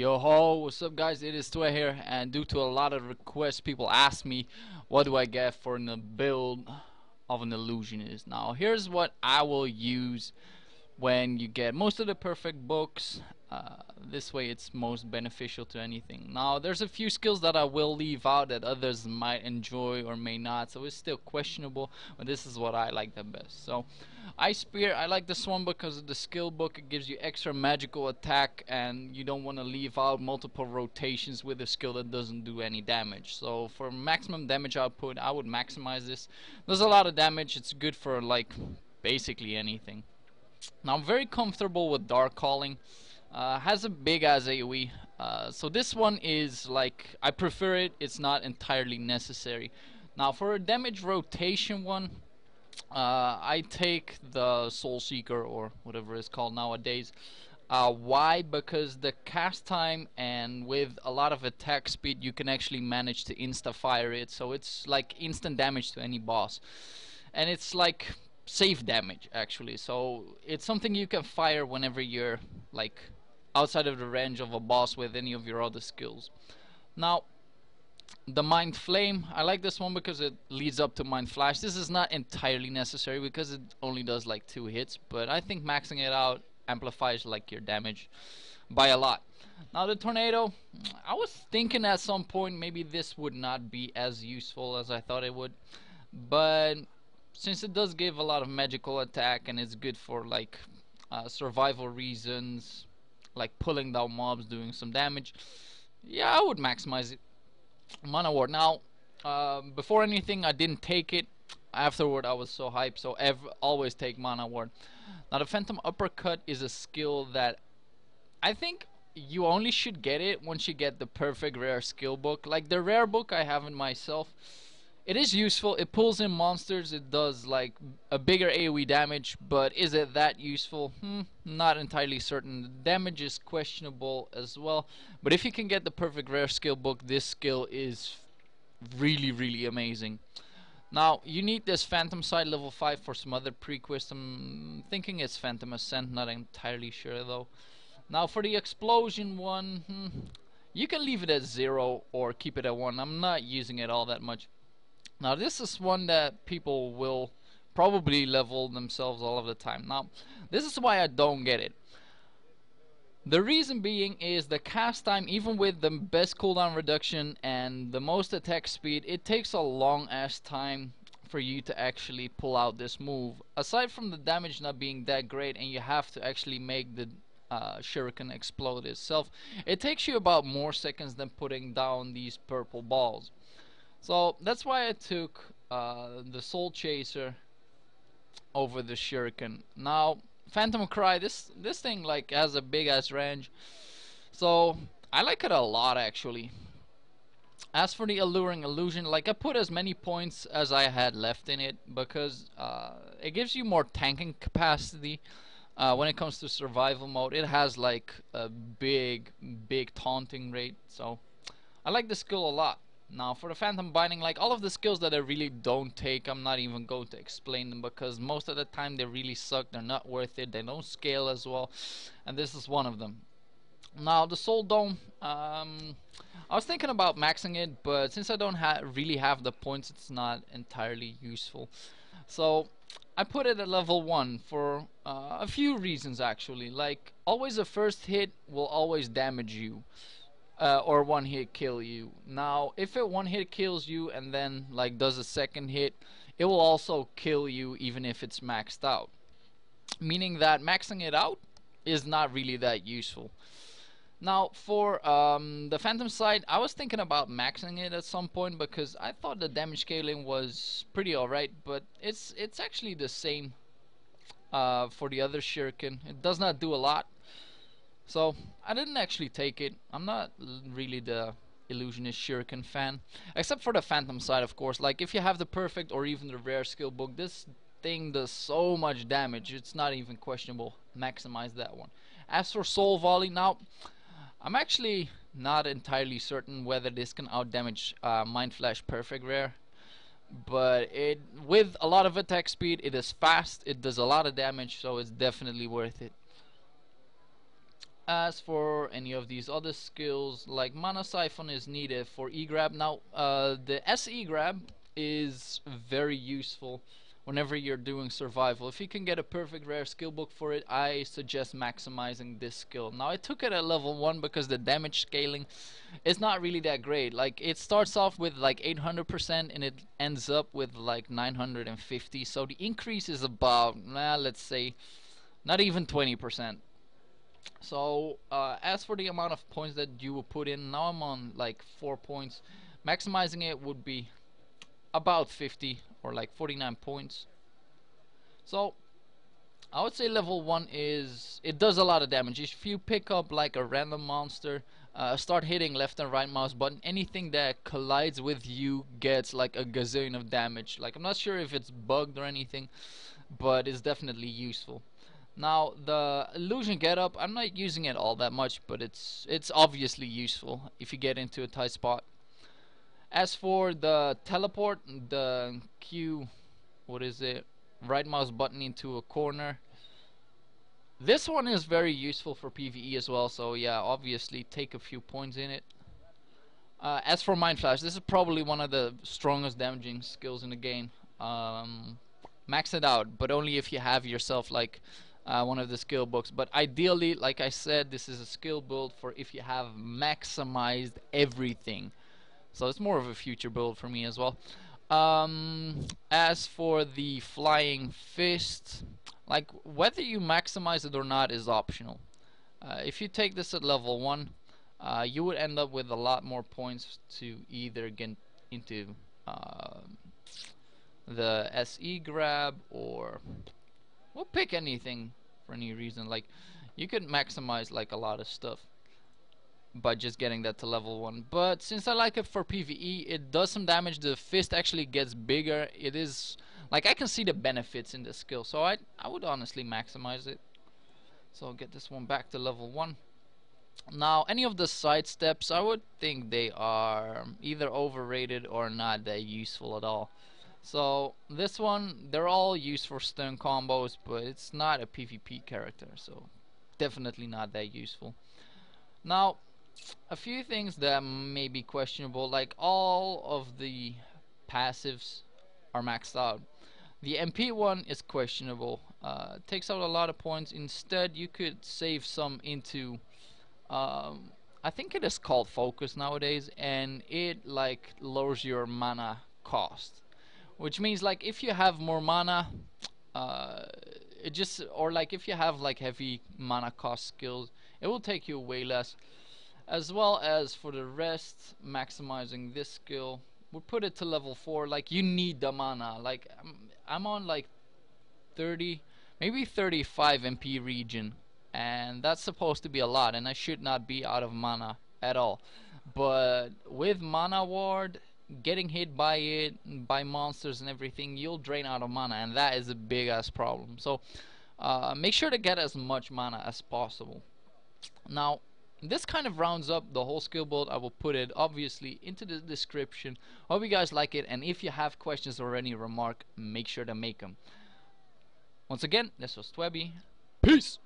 Yo ho, what's up guys, it is Twehbie here, and due to a lot of requests, people ask me what do I get for a build of an illusionist. Now here's what I will use when you get most of the perfect books. This way it's most beneficial to anything. Now there's a few skills that I will leave out that others might enjoy or may not, so it's still questionable, but this is what I like the best. So Ice Spear, I like this one because of the skill book. It gives you extra magical attack, and you don't want to leave out multiple rotations with a skill that doesn't do any damage. So for maximum damage output, I would maximize this. There's a lot of damage. It's good for like basically anything. Now I'm very comfortable with Dark Calling. Has a big ass AoE. So this one is like, I prefer it. It's not entirely necessary. Now for a damage rotation one, I take the Soul Seeker or whatever it's called nowadays. Why? Because the cast time and with a lot of attack speed you can actually manage to insta fire it, so it's like instant damage to any boss, and it's like safe damage actually, so it's something you can fire whenever you're like outside of the range of a boss with any of your other skills. Now the Mind Flame, I like this one because it leads up to Mind Flash. This is not entirely necessary because it only does like 2 hits, but I think maxing it out amplifies like your damage by a lot. Now the Tornado, I was thinking at some point maybe this would not be as useful as I thought it would, but since it does give a lot of magical attack and it's good for like survival reasons, like pulling down mobs, doing some damage, yeah, I would maximize it. Mana Ward. Now, before anything, I didn't take it. Afterward, I was so hyped, so always take Mana Ward. Now, the Phantom Uppercut is a skill that I think you only should get it once you get the perfect rare skill book. Like the rare book I have in myself, it is useful. It pulls in monsters. It does like a bigger AoE damage, but is it that useful? Not entirely certain. The damage is questionable as well. But if you can get the perfect rare skill book, this skill is really amazing. Now you need this Phantom Sight level 5 for some other prequest. I'm thinking it's Phantom Ascent, not entirely sure though. Now for the explosion one, you can leave it at 0 or keep it at 1. I'm not using it all that much. Now this is one that people will probably level themselves all of the time. Now this is why I don't get it. The reason being is the cast time, even with the best cooldown reduction and the most attack speed, it takes a long ass time for you to actually pull out this move. Aside from the damage not being that great and you have to actually make the shuriken explode itself, it takes you about more seconds than putting down these purple balls. So that's why I took the Soul Chaser over the Shuriken. Now Phantom Cry, this thing like has a big ass range, so I like it a lot actually. As for the Alluring Illusion, like I put as many points as I had left in it because it gives you more tanking capacity when it comes to survival mode. It has like a big taunting rate, so I like the skill a lot. Now for the Phantom Binding, like all of the skills that I really don't take, I'm not even going to explain them because most of the time they really suck, they're not worth it, they don't scale as well, and this is one of them. Now the Soul Dome, I was thinking about maxing it, but since I don't really have the points, it's not entirely useful. So I put it at level 1 for a few reasons actually. Like always a first hit will always damage you. Or one hit kill you. Now if it one hit kills you and then like does a second hit, it will also kill you even if it's maxed out, meaning that maxing it out is not really that useful. Now for the Phantom Sight, I was thinking about maxing it at some point because I thought the damage scaling was pretty alright, but it's actually the same for the other shuriken. It does not do a lot, so I didn't actually take it. I'm not really the illusionist shuriken fan, except for the Phantom Sight of course. Like if you have the perfect or even the rare skill book, this thing does so much damage, it's not even questionable. Maximize that one. As for Soul Volley, now I'm actually not entirely certain whether this can outdamage Mind Flash Perfect Rare, but it with a lot of attack speed, it is fast, it does a lot of damage, so it's definitely worth it. As for any of these other skills, like Mana Siphon is needed for E-Grab. Now, the SE Grab is very useful whenever you're doing survival. If you can get a perfect rare skill book for it, I suggest maximizing this skill. Now, I took it at level 1 because the damage scaling is not really that great. Like, it starts off with like 800% and it ends up with like 950. So the increase is about, let's say, not even 20%. So as for the amount of points that you will put in, now I'm on like 4 points. Maximizing it would be about 50 or like 49 points. So I would say level 1 is, it does a lot of damage. If you pick up like a random monster, start hitting left and right mouse button, anything that collides with you gets like a gazillion of damage. Like, I'm not sure if it's bugged or anything, but it's definitely useful. Now the illusion getup, I'm not using it all that much, but it's obviously useful if you get into a tight spot. As for the teleport, the Q, what is it? Right mouse button into a corner. This one is very useful for PvE as well, so yeah, obviously take a few points in it. As for Mind Flash, this is probably one of the strongest damaging skills in the game. Max it out, but only if you have yourself like one of the skill books. But ideally, like I said, this is a skill build for if you have maximized everything. So it's more of a future build for me as well. As for the flying fist, like whether you maximize it or not is optional. If you take this at level 1, you would end up with a lot more points to either get into the SE grab, or we'll pick anything for any reason. Like, you could maximize like a lot of stuff by just getting that to level 1, but since I like it for PvE, it does some damage. The fist actually gets bigger. It is like, I can see the benefits in this skill, so I would honestly maximize it. So I'll get this one back to level 1. Now any of the side steps, I would think they are either overrated or not that useful at all. So this one, they're all used for stun combos, but it's not a PvP character, so definitely not that useful. Now a few things that may be questionable, like all of the passives are maxed out. The MP one is questionable. Takes out a lot of points. Instead, you could save some into I think it is called focus nowadays, and it like lowers your mana cost, which means like if you have more mana, it just, or like if you have like heavy mana cost skills, it will take you way less. As well as for the rest, maximizing this skill, we'll put it to level 4. Like, you need the mana. Like, I'm on like 30, maybe 35 MP region, and that's supposed to be a lot, and I should not be out of mana at all. But with mana ward, getting hit by it, by monsters and everything, you'll drain out of mana, and that is a big ass problem. So make sure to get as much mana as possible. Now this kind of rounds up the whole skill build. I will put it obviously into the description. Hope you guys like it, and if you have questions or any remark, make sure to make them. Once again, this was Twehbie. Peace!